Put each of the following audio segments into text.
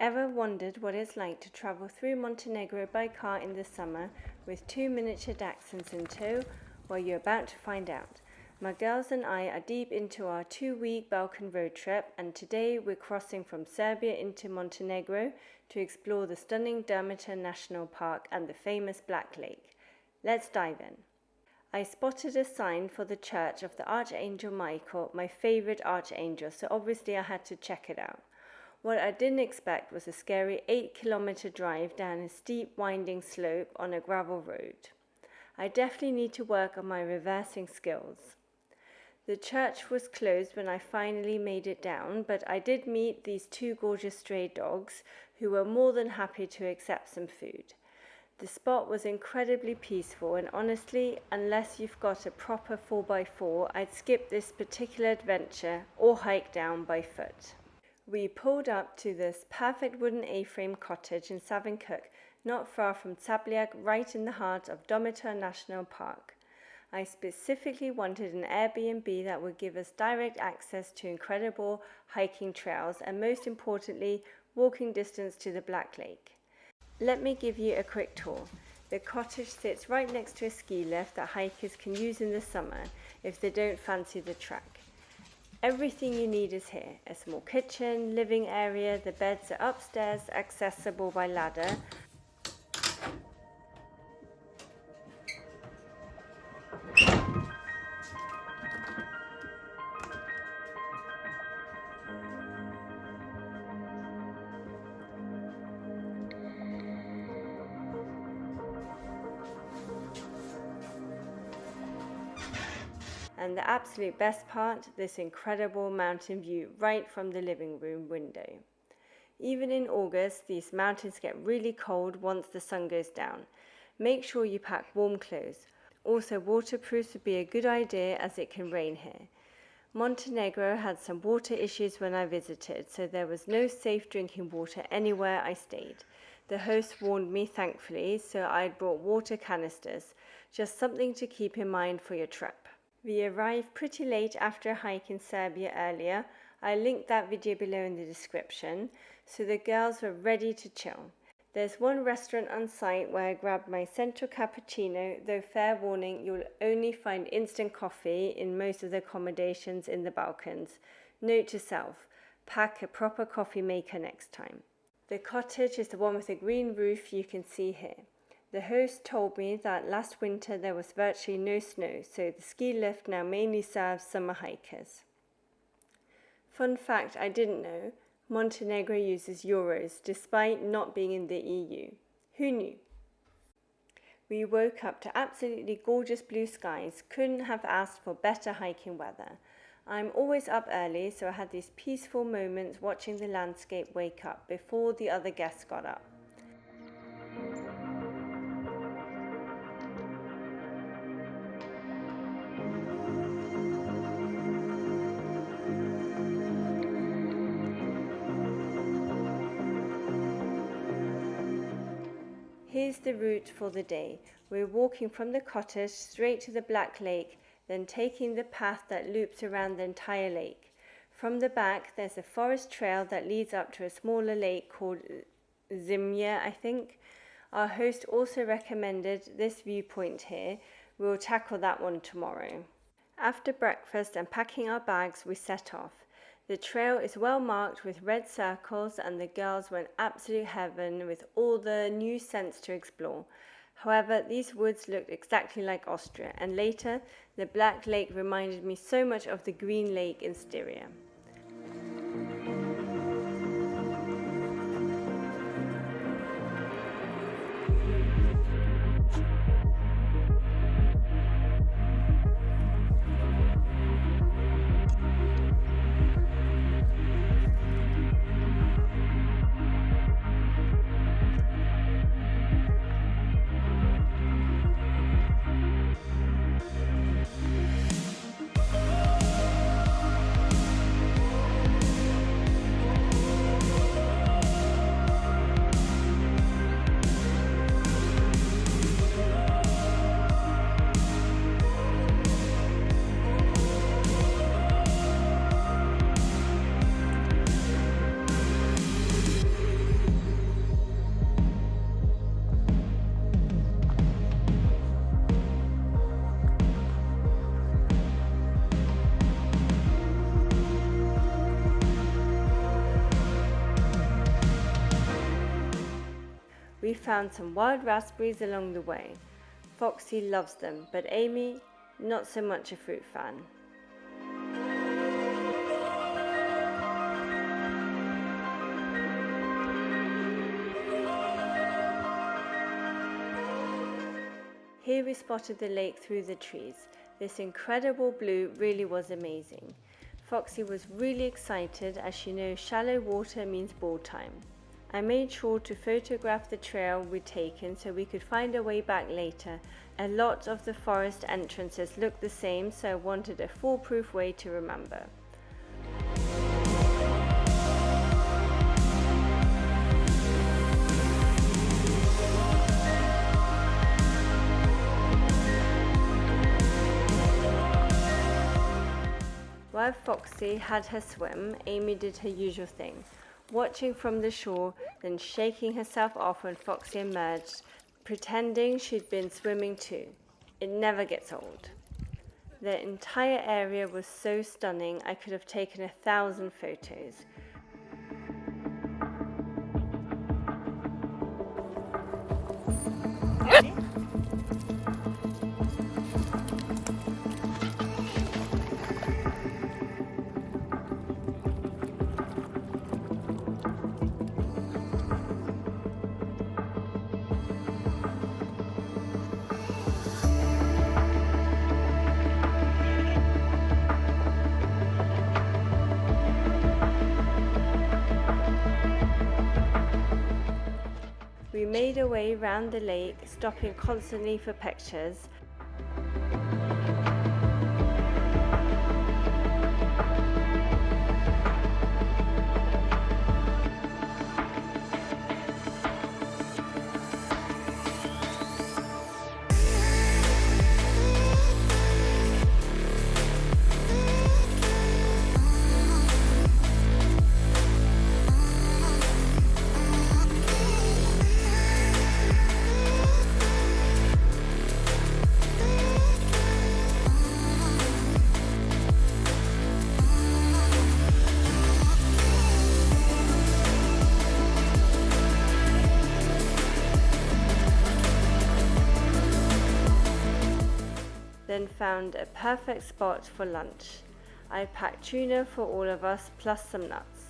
Ever wondered what it's like to travel through Montenegro by car in the summer with 2 miniature Dachshunds in tow? Well, you're about to find out. My girls and I are deep into our 2-week Balkan road trip, and today we're crossing from Serbia into Montenegro to explore the stunning Durmitor National Park and the famous Black Lake. Let's dive in. I spotted a sign for the Church of the Archangel Michael, my favorite archangel, so obviously I had to check it out. What I didn't expect was a scary 8-kilometer drive down a steep winding slope on a gravel road. I definitely need to work on my reversing skills. The church was closed when I finally made it down, but I did meet these 2 gorgeous stray dogs who were more than happy to accept some food. The spot was incredibly peaceful, and honestly, unless you've got a proper 4x4, I'd skip this particular adventure or hike down by foot. We pulled up to this perfect wooden A-frame cottage in Savin Kuk, not far from Žabljak, right in the heart of Durmitor National Park. I specifically wanted an Airbnb that would give us direct access to incredible hiking trails and, most importantly, walking distance to the Black Lake. Let me give you a quick tour. The cottage sits right next to a ski lift that hikers can use in the summer if they don't fancy the trek. Everything you need is here: a small kitchen, living area, the beds are upstairs, accessible by ladder. And the absolute best part, this incredible mountain view right from the living room window. Even in August, these mountains get really cold once the sun goes down. Make sure you pack warm clothes. Also, waterproofs would be a good idea as it can rain here. Montenegro had some water issues when I visited, so there was no safe drinking water anywhere I stayed. The host warned me, thankfully, so I'd brought water canisters, just something to keep in mind for your trip. We arrived pretty late after a hike in Serbia earlier. I linked that video below in the description, so the girls were ready to chill. There's one restaurant on site where I grabbed my central cappuccino, though fair warning, you'll only find instant coffee in most of the accommodations in the Balkans. Note to self, pack a proper coffee maker next time. The cottage is the one with the green roof you can see here. The host told me that last winter there was virtually no snow, so the ski lift now mainly serves summer hikers. Fun fact I didn't know, Montenegro uses euros despite not being in the EU. Who knew? We woke up to absolutely gorgeous blue skies, couldn't have asked for better hiking weather. I'm always up early, so I had these peaceful moments watching the landscape wake up before the other guests got up. Here's the route for the day. We're walking from the cottage straight to the Black Lake, then taking the path that loops around the entire lake. From the back, there's a forest trail that leads up to a smaller lake called Žabljak, I think. Our host also recommended this viewpoint here. We'll tackle that one tomorrow. After breakfast and packing our bags, we set off. The trail is well marked with red circles, and the girls were in absolute heaven with all the new scents to explore. However, these woods looked exactly like Austria, and later, the Black Lake reminded me so much of the Green Lake in Styria. We found some wild raspberries along the way. Foxy loves them, but Amy, not so much a fruit fan. Here we spotted the lake through the trees. This incredible blue really was amazing. Foxy was really excited as she knows shallow water means ball time. I made sure to photograph the trail we'd taken so we could find our way back later. A lot of the forest entrances looked the same, so I wanted a foolproof way to remember. While Foxy had her swim, Amy did her usual thing, watching from the shore, then shaking herself off when Foxy emerged, pretending she'd been swimming too. It never gets old. The entire area was so stunning, I could have taken 1,000 photos. We made our way round the lake, stopping constantly for pictures. Then found a perfect spot for lunch. I packed tuna for all of us, plus some nuts.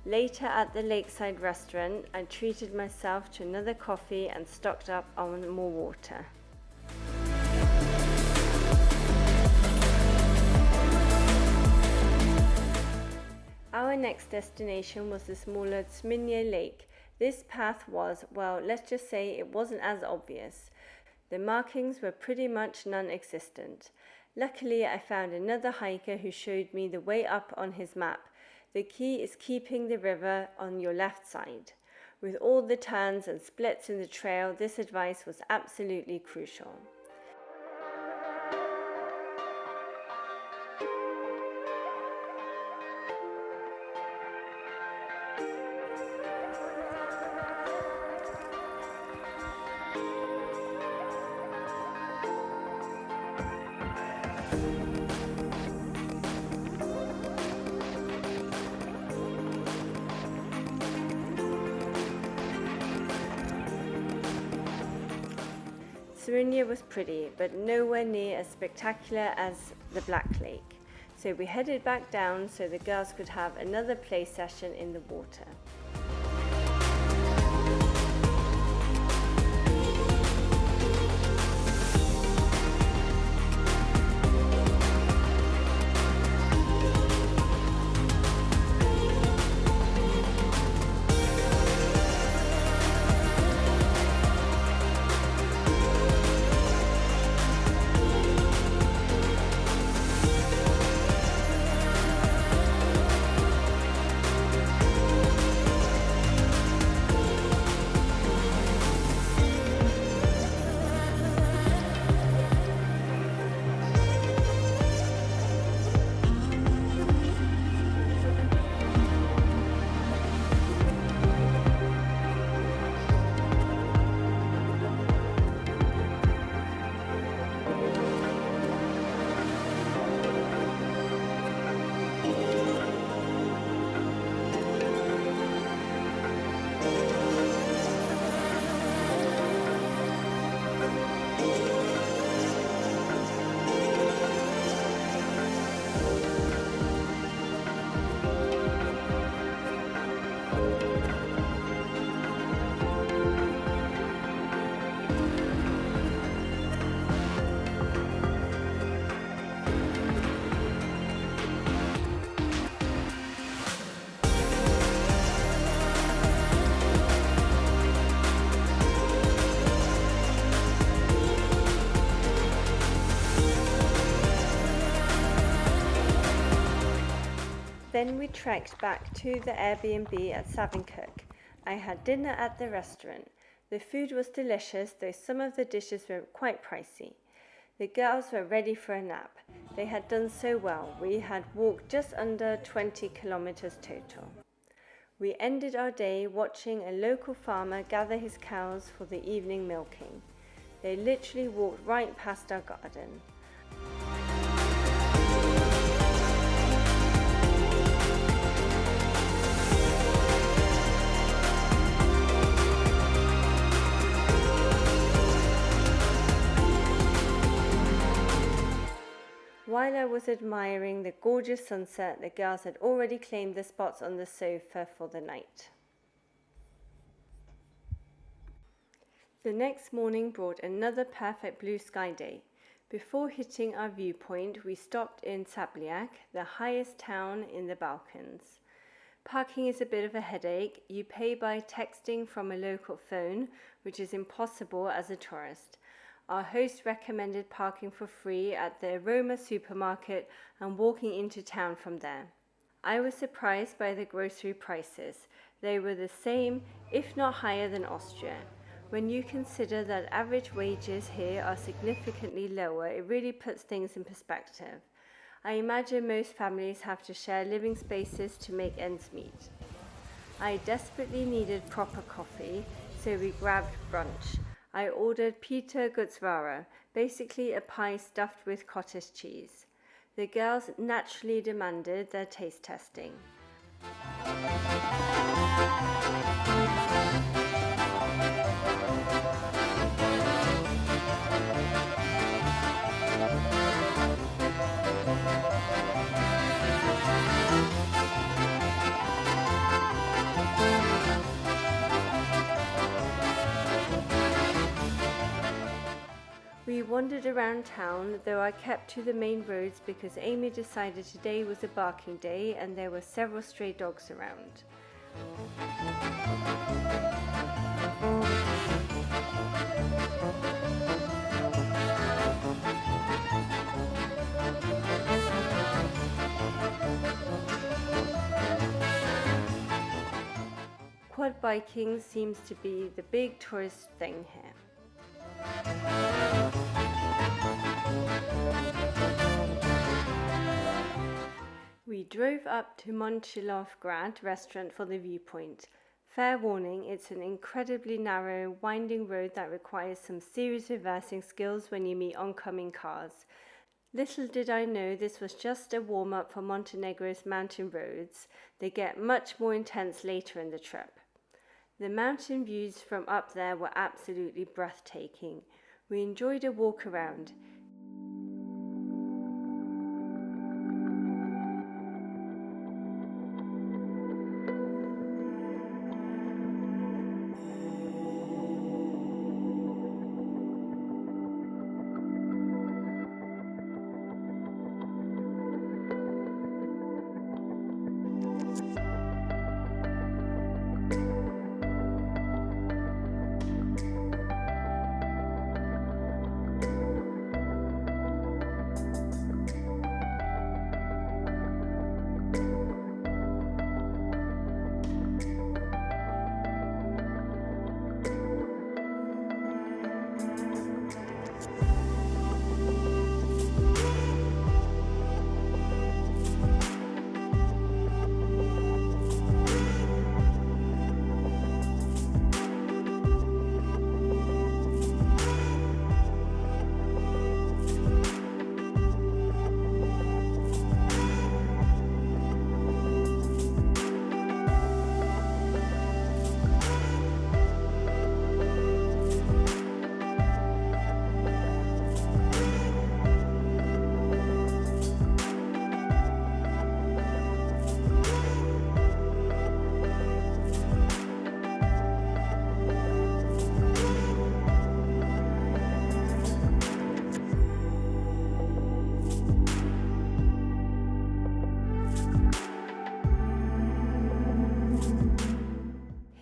Later at the lakeside restaurant, I treated myself to another coffee and stocked up on more water. Our next destination was the smaller Zminje Lake. This path was, well, let's just say it wasn't as obvious. The markings were pretty much non-existent. Luckily, I found another hiker who showed me the way up on his map. The key is keeping the river on your left side. With all the turns and splits in the trail, this advice was absolutely crucial. Serenia was pretty, but nowhere near as spectacular as the Black Lake. So we headed back down so the girls could have another play session in the water. Then we trekked back to the Airbnb at Savin Kuk. I had dinner at the restaurant. The food was delicious, though some of the dishes were quite pricey. The girls were ready for a nap. They had done so well. We had walked just under 20 kilometers total. We ended our day watching a local farmer gather his cows for the evening milking. They literally walked right past our garden. While I was admiring the gorgeous sunset, the girls had already claimed the spots on the sofa for the night. The next morning brought another perfect blue sky day. Before hitting our viewpoint, we stopped in Žabljak, the highest town in the Balkans. Parking is a bit of a headache. You pay by texting from a local phone, which is impossible as a tourist. Our host recommended parking for free at the Aroma supermarket and walking into town from there. I was surprised by the grocery prices. They were the same, if not higher than Austria. When you consider that average wages here are significantly lower, it really puts things in perspective. I imagine most families have to share living spaces to make ends meet. I desperately needed proper coffee, so we grabbed brunch. I ordered pita gutzwara, basically a pie stuffed with cottage cheese. The girls naturally demanded their taste testing. We wandered around town, though I kept to the main roads because Amy decided today was a barking day and there were several stray dogs around. Quad biking seems to be the big tourist thing here. We drove up to Montenegro restaurant for the viewpoint. Fair warning, it's an incredibly narrow, winding road that requires some serious reversing skills when you meet oncoming cars. Little did I know this was just a warm-up for Montenegro's mountain roads. They get much more intense later in the trip. The mountain views from up there were absolutely breathtaking. We enjoyed a walk around.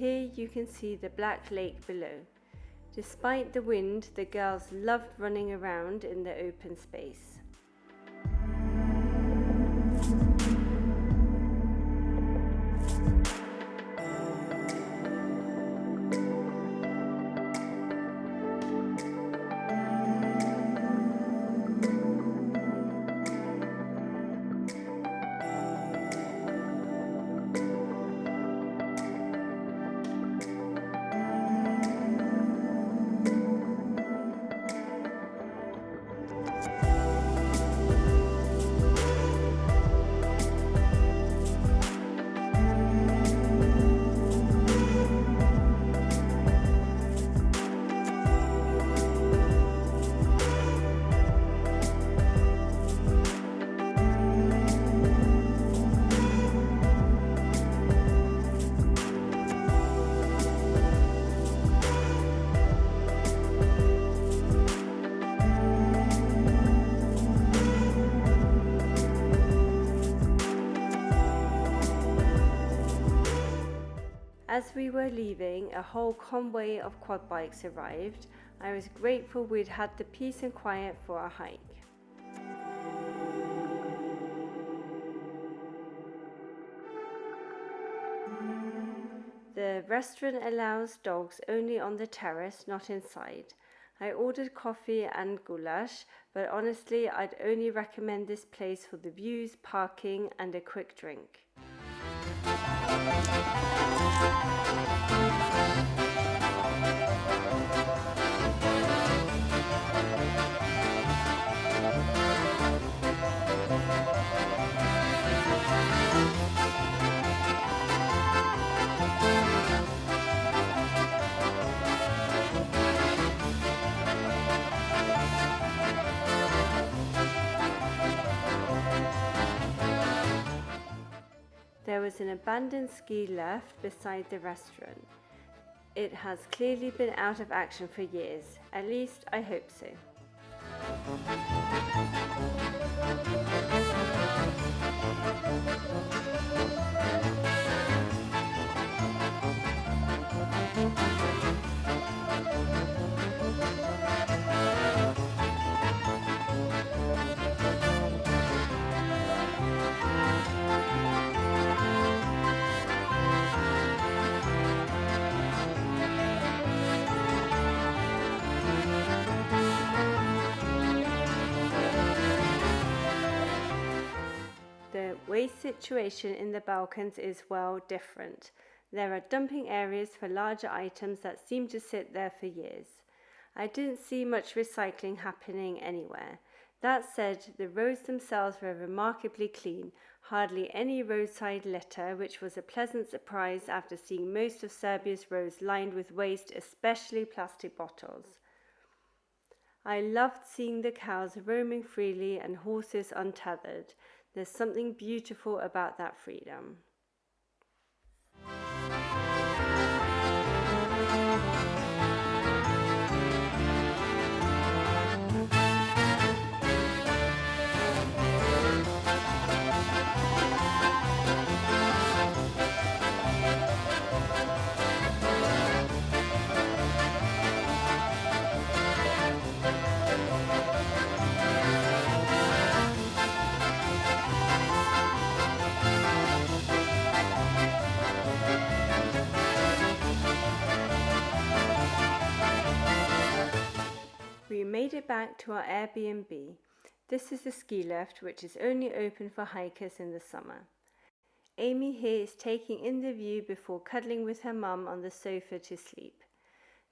Here you can see the Black Lake below. Despite the wind, the girls loved running around in the open space. As we were leaving, a whole convoy of quad bikes arrived. I was grateful we'd had the peace and quiet for our hike. The restaurant allows dogs only on the terrace, not inside. I ordered coffee and goulash, but honestly I'd only recommend this place for the views, parking and a quick drink. There was an abandoned ski lift beside the restaurant. It has clearly been out of action for years, at least I hope so. The waste situation in the Balkans is well different. There are dumping areas for larger items that seem to sit there for years. I didn't see much recycling happening anywhere. That said, the roads themselves were remarkably clean, hardly any roadside litter, which was a pleasant surprise after seeing most of Serbia's roads lined with waste, especially plastic bottles. I loved seeing the cows roaming freely and horses untethered. There's something beautiful about that freedom. We made it back to our Airbnb. This is the ski lift, which is only open for hikers in the summer. Amy here is taking in the view before cuddling with her mum on the sofa to sleep.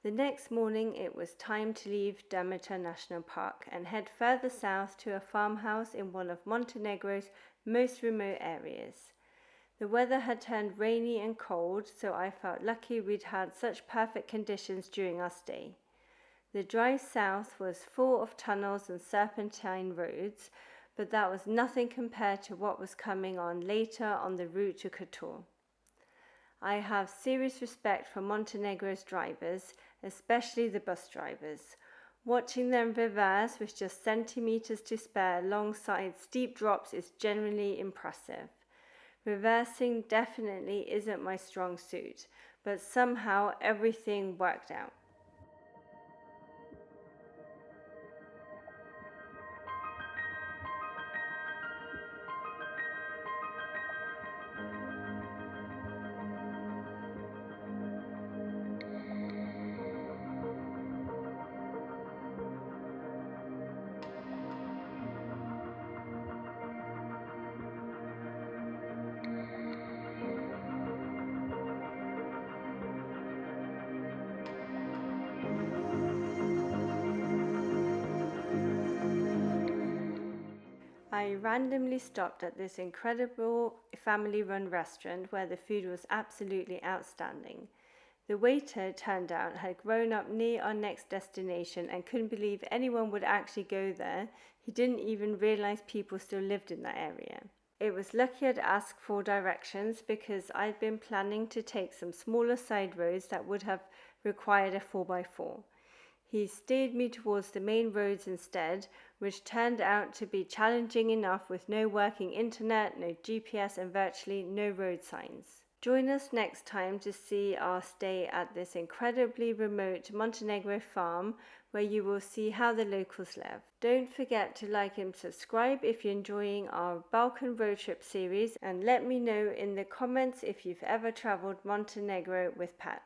The next morning it was time to leave Durmitor National Park and head further south to a farmhouse in one of Montenegro's most remote areas. The weather had turned rainy and cold, so I felt lucky we'd had such perfect conditions during our stay. The drive south was full of tunnels and serpentine roads, but that was nothing compared to what was coming on later on the route to Kotor. I have serious respect for Montenegro's drivers, especially the bus drivers. Watching them reverse with just centimeters to spare alongside steep drops is generally impressive. Reversing definitely isn't my strong suit, but somehow everything worked out. I randomly stopped at this incredible family-run restaurant where the food was absolutely outstanding. The waiter, turned out, had grown up near our next destination and couldn't believe anyone would actually go there. He didn't even realize people still lived in that area. It was lucky I'd asked for directions because I'd been planning to take some smaller side roads that would have required a 4x4. He steered me towards the main roads instead, which turned out to be challenging enough with no working internet, no GPS, and virtually no road signs. Join us next time to see our stay at this incredibly remote Montenegro farm where you will see how the locals live. Don't forget to like and subscribe if you're enjoying our Balkan road trip series, and let me know in the comments if you've ever traveled Montenegro with pets.